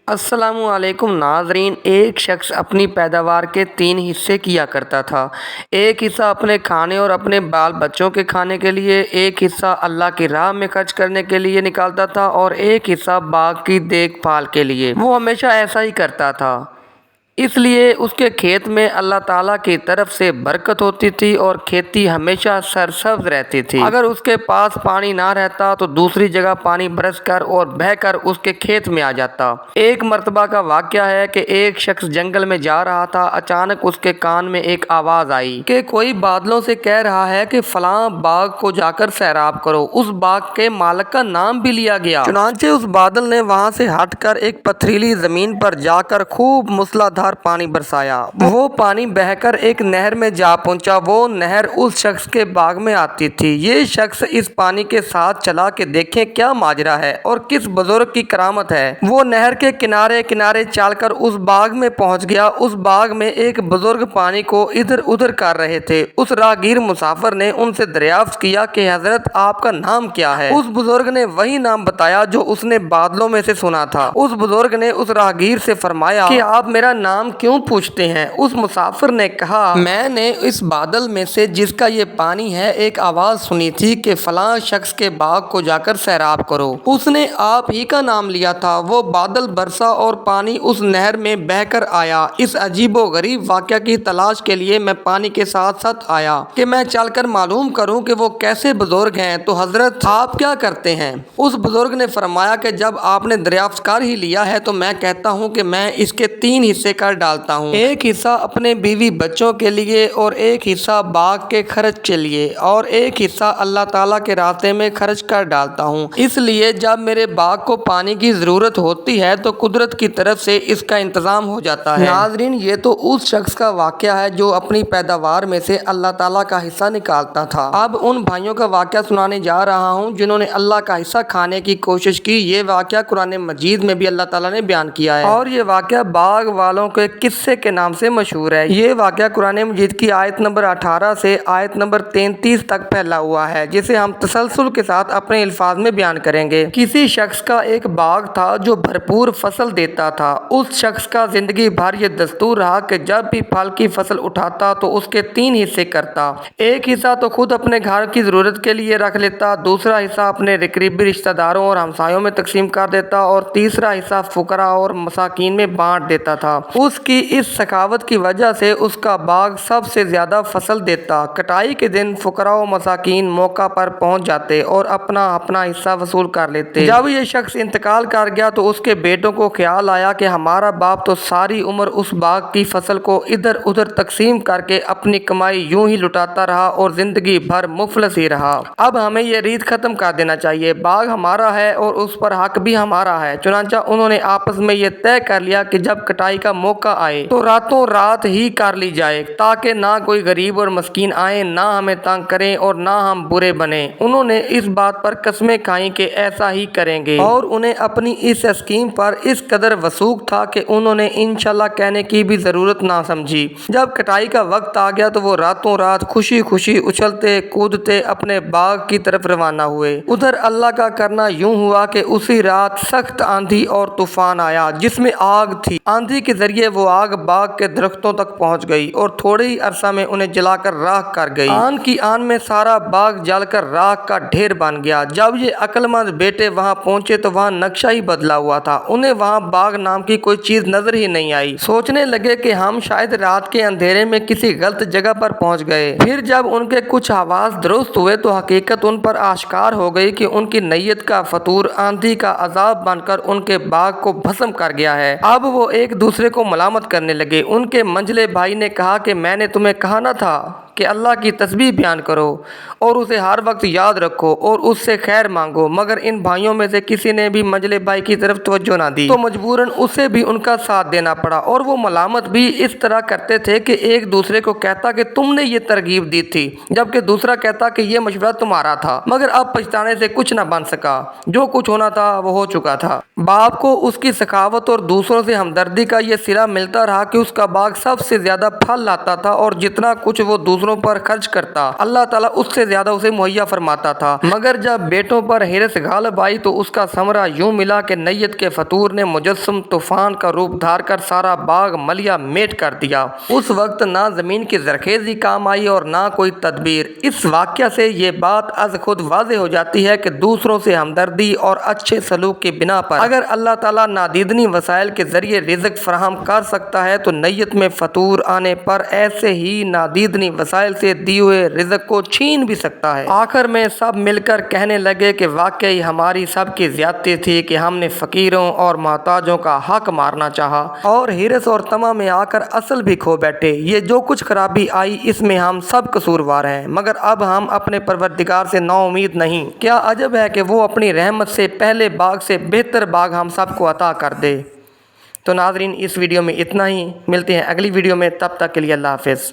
السلام علیکم ناظرین، ایک شخص اپنی پیداوار کے 3 حصے کیا کرتا تھا۔ ایک حصہ اپنے کھانے اور اپنے بال بچوں کے کھانے کے لیے، ایک حصہ اللہ کی راہ میں خرچ کرنے کے لیے نکالتا تھا اور ایک حصہ باغ کی دیکھ بھال کے لیے۔ وہ ہمیشہ ایسا ہی کرتا تھا، اس لیے اس کے کھیت میں اللہ تعالیٰ کی طرف سے برکت ہوتی تھی اور کھیتی ہمیشہ سرسبز رہتی تھی۔ اگر اس کے پاس پانی نہ رہتا تو دوسری جگہ پانی برس کر اور بہہ کر اس کے کھیت میں آ جاتا۔ ایک مرتبہ کا واقعہ ہے کہ ایک شخص جنگل میں جا رہا تھا۔ اچانک اس کے کان میں ایک آواز آئی کہ کوئی بادلوں سے کہہ رہا ہے کہ فلاں باغ کو جا کر سیراب کرو۔ اس باغ کے مالک کا نام بھی لیا گیا۔ چنانچہ اس بادل نے وہاں سے ہٹ کر ایک پتھریلی زمین پر جا کر خوب موسلادھار پانی برسایا۔ وہ پانی بہہ کر ایک نہر میں جا پہنچا۔ وہ نہر اس شخص کے باغ میں آتی تھی۔ یہ شخص اس پانی کے ساتھ چلا کہ دیکھیں کیا ماجرا ہے اور کس بزرگ کی کرامت ہے۔ وہ نہر کے کنارے کنارے چل کر اس باغ میں پہنچ گیا۔ اس باغ میں ایک بزرگ پانی کو ادھر ادھر کر رہے تھے۔ اس راہگیر مسافر نے ان سے دریافت کیا کہ حضرت آپ کا نام کیا ہے؟ اس بزرگ نے وہی نام بتایا جو اس نے بادلوں میں سے سنا تھا۔ اس بزرگ نے اس راہگیر سے فرمایا کہ آپ میرا نام کیوں پوچھتے ہیں؟ اس مسافر نے کہا، میں نے اس بادل میں سے جس کا یہ پانی ہے ایک آواز سنی تھی کہ فلاں شخص کے باغ کو جا کر سیراب کرو۔ اس نے آپ ہی کا نام لیا تھا۔ وہ بادل برسا اور پانی اس نہر میں بہہ کر آیا۔ اس عجیب و غریب واقعہ کی تلاش کے لیے میں پانی کے ساتھ ساتھ آیا کہ میں چل کر معلوم کروں کہ وہ کیسے بزرگ ہیں۔ تو حضرت آپ کیا کرتے ہیں؟ اس بزرگ نے فرمایا کہ جب آپ نے دریافت کر ہی لیا ہے تو میں کہتا ہوں کہ میں اس کے 3 حصے کر ڈالتا ہوں۔ ایک حصہ اپنے بیوی بچوں کے لیے اور ایک حصہ باغ کے خرچ کے لیے اور ایک حصہ اللہ تعالیٰ کے راستے میں خرچ کر ڈالتا ہوں۔ اس لیے جب میرے باغ کو پانی کی ضرورت ہوتی ہے تو قدرت کی طرف سے اس کا انتظام ہو جاتا ہے۔ ناظرین، یہ تو اس شخص کا واقعہ ہے جو اپنی پیداوار میں سے اللہ تعالیٰ کا حصہ نکالتا تھا۔ اب ان بھائیوں کا واقعہ سنانے جا رہا ہوں جنہوں نے اللہ کا حصہ کھانے کی کوشش کی۔ یہ واقعہ قرآن مجید میں بھی اللہ تعالیٰ نے بیان کیا ہے اور یہ واقعہ باغ والوں کے قصے کے نام سے مشہور ہے۔ یہ واقعہ قرآن مجید کی آیت نمبر 18 سے آیت نمبر 33 تک پھیلا ہوا ہے، جسے ہم تسلسل کے ساتھ اپنے الفاظ میں بیان کریں گے۔ کسی شخص کا ایک باغ تھا جو بھرپور فصل دیتا تھا۔ اس شخص کا زندگی بھر یہ دستور رہا کہ جب بھی پھل کی فصل اٹھاتا تو اس کے 3 حصے کرتا۔ ایک حصہ تو خود اپنے گھر کی ضرورت کے لیے رکھ لیتا، دوسرا حصہ اپنے قریبی رشتہ داروں اور ہمسایوں میں تقسیم کر دیتا اور تیسرا حصہ فقراء اور مساکین میں بانٹ دیتا تھا۔ اس کی اس سخاوت کی وجہ سے اس کا باغ سب سے زیادہ فصل دیتا۔ کٹائی کے دن فقراء و مساکین موقع پر پہنچ جاتے اور اپنا اپنا حصہ وصول کر لیتے۔ جب یہ شخص انتقال کر گیا تو اس کے بیٹوں کو خیال آیا کہ ہمارا باپ تو ساری عمر اس باغ کی فصل کو ادھر ادھر تقسیم کر کے اپنی کمائی یوں ہی لٹاتا رہا اور زندگی بھر مفلس ہی رہا۔ اب ہمیں یہ ریت ختم کر دینا چاہیے۔ باغ ہمارا ہے اور اس پر حق بھی ہمارا ہے۔ چنانچہ انہوں نے آپس میں یہ طے کر لیا کہ جب کٹائی کا موقع آئے تو راتوں رات ہی کر لی جائے تاکہ نہ کوئی غریب اور مسکین آئے، نہ ہمیں تنگ کریں اور نہ ہم برے بنیں۔ انہوں نے اس بات پر قسمیں کھائیں کہ ایسا ہی کریں گے اور انہیں اپنی اس اسکیم پر اس قدر وثوق تھا کہ انہوں نے انشاءاللہ کہنے کی بھی ضرورت نہ سمجھی۔ جب کٹائی کا وقت آ گیا تو وہ راتوں رات خوشی خوشی اچھلتے کودتے اپنے باغ کی طرف روانہ ہوئے۔ ادھر اللہ کا کرنا یوں ہوا کہ اسی رات سخت آندھی اور طوفان آیا جس میں آگ تھی۔ آندھی کے ذریعے وہ آگ باغ کے درختوں تک پہنچ گئی اور تھوڑے ہی عرصہ میں انہیں جلا کر راکھ کر گئی۔ آن کی آن میں سارا باغ جل کر راکھ کا ڈھیر بن گیا۔ جب یہ عقل مند بیٹے وہاں پہنچے تو وہاں نقشہ ہی بدلا ہوا تھا۔ انہیں وہاں باغ نام کی کوئی چیز نظر ہی نہیں آئی۔ سوچنے لگے کہ ہم شاید رات کے اندھیرے میں کسی غلط جگہ پر پہنچ گئے۔ پھر جب ان کے کچھ حواس درست ہوئے تو حقیقت ان پر آشکار ہو گئی کہ ان کی نیت کا فطور آندھی کا عذاب بن کر ان کے باغ کو بھسم کر گیا ہے۔ اب وہ ایک دوسرے کو ملامت کرنے لگے۔ ان کے منجلے بھائی نے کہا کہ میں نے تمہیں کہا نہ تھا کہ اللہ کی تسبیح بیان کرو اور اسے ہر وقت یاد رکھو اور اس سے خیر مانگو، مگر ان بھائیوں میں سے کسی نے بھی منجلے بھائی کی طرف توجہ نہ دی تو مجبوراً اسے بھی ان کا ساتھ دینا پڑا اور وہ ملامت بھی اس طرح کرتے تھے کہ ایک دوسرے کو کہتا کہ تم نے یہ ترغیب دی تھی جبکہ دوسرا کہتا کہ یہ مشورہ تمہارا تھا، مگر اب پچھتانے سے کچھ نہ بن سکا، جو کچھ ہونا تھا وہ ہو چکا تھا۔ باپ کو اس کی سخاوت اور دوسروں سے ہمدردی کا یہ صلہ ملتا رہا کہ اس کا باغ سب سے زیادہ پھل لاتا تھا اور جتنا کچھ وہ دوسروں دوسروں پر خرچ کرتا اللہ تعالیٰ اس سے زیادہ اسے مہیا فرماتا تھا، مگر جب بیٹوں پر حرص غالب آئی تو اس کا ثمرہ یوں ملا کہ نیت کے فطور نے مجسم طوفان کا روپ دھار کر سارا باغ ملیا میٹ کر دیا۔ اس وقت نہ زمین کی زرخیزی کام آئی اور نہ کوئی تدبیر۔ اس واقعہ سے یہ بات از خود واضح ہو جاتی ہے کہ دوسروں سے ہمدردی اور اچھے سلوک کی بنا پر اگر اللہ تعالیٰ نادیدنی وسائل کے ذریعے رزق فراہم کر سکتا ہے تو نیت میں فطور آنے پر ایسے ہی نادیدنی وسائل سے دیے ہوئے رزق کو چھین بھی سکتا ہے۔ آخر میں سب مل کر کہنے لگے کہ واقعی ہماری سب کی زیادتی تھی کہ ہم نے فقیروں اور محتاجوں کا حق مارنا چاہا اور حرص اور طمع میں آ کر اصل بھی کھو بیٹھے۔ یہ جو کچھ خرابی آئی اس میں ہم سب قصوروار ہیں، مگر اب ہم اپنے پروردگار سے نا امید نہیں۔ کیا عجب ہے کہ وہ اپنی رحمت سے پہلے باغ سے بہتر باغ ہم سب کو عطا کر دے۔ تو ناظرین، اس ویڈیو میں اتنا ہی، ملتے ہیں اگلی ویڈیو میں، تب تک کے لیے اللہ حافظ۔